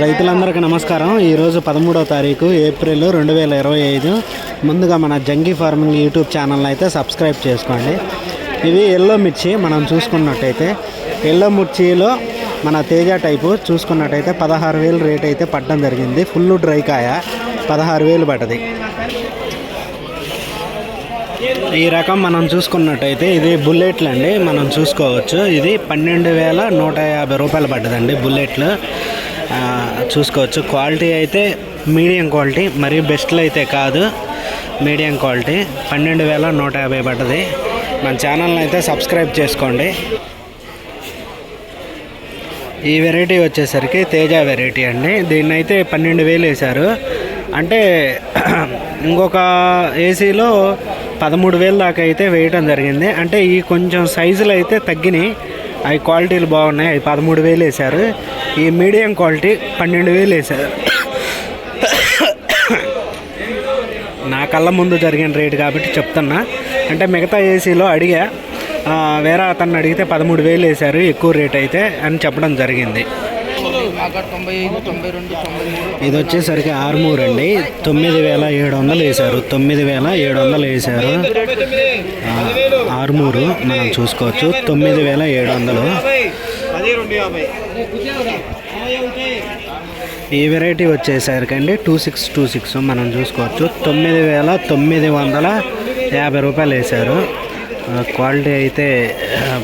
రైతులందరికీ నమస్కారం. ఈరోజు 13వ తారీఖు ఏప్రిల్ 2025. ముందుగా మన జంగీ ఫార్మింగ్ యూట్యూబ్ ఛానల్ అయితే సబ్స్క్రైబ్ చేసుకోండి. ఇవి ఎల్లో మిర్చి. మనం చూసుకున్నట్టయితే ఎల్లో మిర్చిలో మన తేజ టైపు చూసుకున్నట్టయితే 16,000 రేట్ అయితే పడడం జరిగింది. ఫుల్ డ్రై కాయ 16,000 పడ్డది. ఈ రకం మనం చూసుకున్నట్టయితే ఇది బుల్లెట్లు అండి. మనం చూసుకోవచ్చు. ఇది 12,150 రూపాయలు పడ్డదండి బుల్లెట్లు. చూసుకోవచ్చు. క్వాలిటీ అయితే మీడియం క్వాలిటీ, మరీ బెస్ట్లో అయితే కాదు, మీడియం క్వాలిటీ. 12,150 పడ్డది. మన ఛానల్ని అయితే సబ్స్క్రైబ్ చేసుకోండి. ఈ వెరైటీ వచ్చేసరికి తేజ వెరైటీ అండి. దీన్ని అయితే 12,000 వేశారు. అంటే ఇంకొక ఏసీలో 13,000 దాకా అయితే వేయటం జరిగింది. అంటే ఈ కొంచెం సైజులు అయితే తగ్గినాయి. అవి క్వాలిటీలు బాగున్నాయి. అవి 13,000 వేశారు. ఈ మీడియం క్వాలిటీ 12,000 వేశారు. నా కళ్ళ ముందు జరిగిన రేటు కాబట్టి చెప్తున్నా. అంటే మిగతా ఏసీలో అడిగా, వేరే అతన్ని అడిగితే 13,000 వేశారు, ఎక్కువ రేట్ అయితే అని చెప్పడం జరిగింది. ఇది వచ్చేసరికి ఆర్మూర్ అండి. 9,700 వేశారు. 9,700 వేశారు. ఆర్మూరు మనం చూసుకోవచ్చు. 9,700. ఈ వెరైటీ వచ్చేసరికి అండి 2626 మనం చూసుకోవచ్చు. 9,950 రూపాయలు వేశారు. క్వాలిటీ అయితే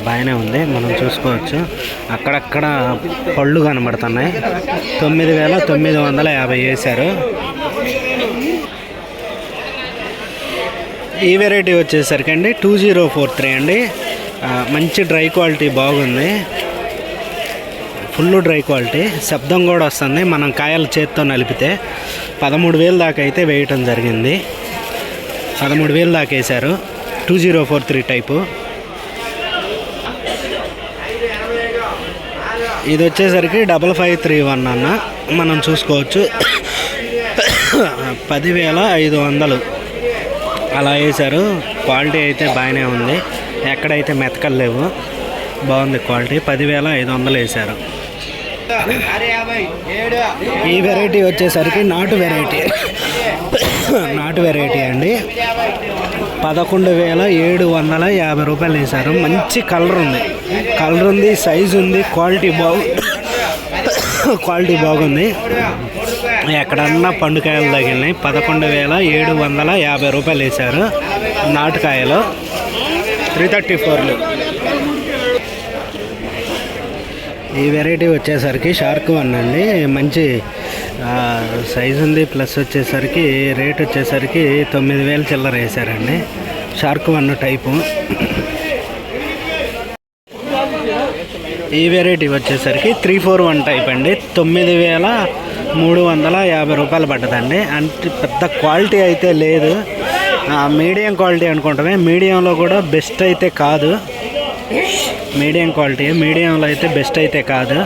బాగానే ఉంది. మనం చూసుకోవచ్చు. అక్కడక్కడ పళ్ళు కనబడుతున్నాయి. 9,950 వేశారు. ఈ వెరైటీ వచ్చేసరికి అండి 2043 అండి. మంచి డ్రై క్వాలిటీ బాగుంది. Full dry quality. శబ్దం కూడా వస్తుంది మనం కాయలు చేత్తో నలిపితే. 13,000 దాకా అయితే వేయటం జరిగింది. 13,000 దాకా వేశారు. 2043 టైపు. ఇది వచ్చేసరికి 5531 అన్న. మనం చూసుకోవచ్చు. 10,500 అలా వేశారు. క్వాలిటీ అయితే బాగానే ఉంది. ఎక్కడైతే మెతకలు లేవు. బాగుంది క్వాలిటీ. 10,500 వేశారు. ఈ వెరైటీ వచ్చేసరికి నాటు వెరైటీ. నాటు వెరైటీ అండి. 11,750 రూపాయలు వేశారు. మంచి కలర్ ఉంది, సైజు ఉంది, క్వాలిటీ బాగుంది. ఎక్కడన్నా పండుకాయలు తగిలినాయి. 11,750 రూపాయలు వేశారు. నాటుకాయలు 334. ఈ వెరైటీ వచ్చేసరికి షార్క్ 1 అండి. మంచి సైజు ఉంది. ప్లస్ వచ్చేసరికి రేట్ వచ్చేసరికి 9,000 చిల్లర వేశారండి. Shark 1 type. ఈ వెరైటీ వచ్చేసరికి 341 టైప్ అండి. 9,350 రూపాయలు పడ్డదండి. అంటే పెద్ద క్వాలిటీ అయితే లేదు, మీడియం క్వాలిటీ అనుకుంటామే. మీడియంలో కూడా బెస్ట్ అయితే కాదు. మీడియం క్వాలిటీ, మీడియంలో అయితే బెస్ట్ అయితే కాదు.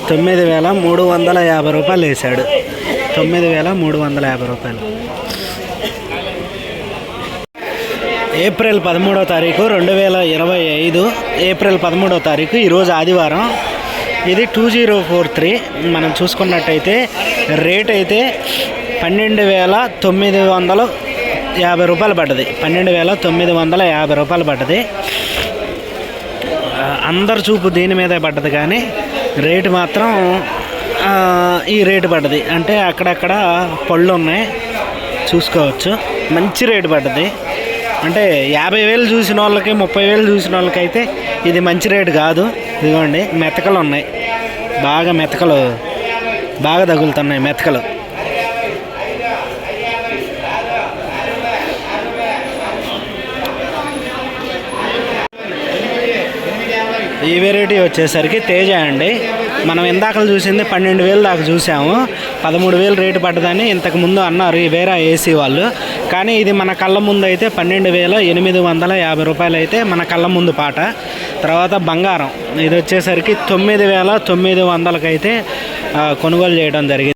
9,350 రూపాయలు వేశాడు. 9,350 రూపాయలు. ఏప్రిల్ 13వ తారీఖు 2025. ఏప్రిల్ 13వ తారీఖు ఈరోజు ఆదివారం. ఇది 2043. మనం చూసుకున్నట్టయితే రేట్ అయితే 12,950 రూపాయలు పడ్డది. 12,950 రూపాయలు పడ్డది. అందరు చూపు దీని మీదే పడ్డది, కానీ రేటు మాత్రం ఈ రేటు పడ్డది. అంటే అక్కడక్కడ పళ్ళు ఉన్నాయి, చూసుకోవచ్చు. మంచి రేటు పడ్డది. అంటే 50,000 చూసిన వాళ్ళకి, 30,000 చూసిన వాళ్ళకి అయితే ఇది మంచి రేటు కాదు. ఇదిగోండి మెతకలు ఉన్నాయి. మెతకలు బాగా తగులుతున్నాయి. మెతకలు ఈ వెరైటీ వచ్చేసరికి తేజ అండి. మనం ఇందాకలు చూసింది 12,000 దాకా చూసాము. 13,000 రేటు పడ్డదని ఇంతకుముందు అన్నారు ఈ వేరే ఏసీ వాళ్ళు. కానీ ఇది మన కళ్ళ ముందు అయితే 12,850 రూపాయలు అయితే మన కళ్ళ ముందు పాట. తర్వాత బంగారం ఇది వచ్చేసరికి 9,900 అయితే కొనుగోలు చేయడం జరిగింది.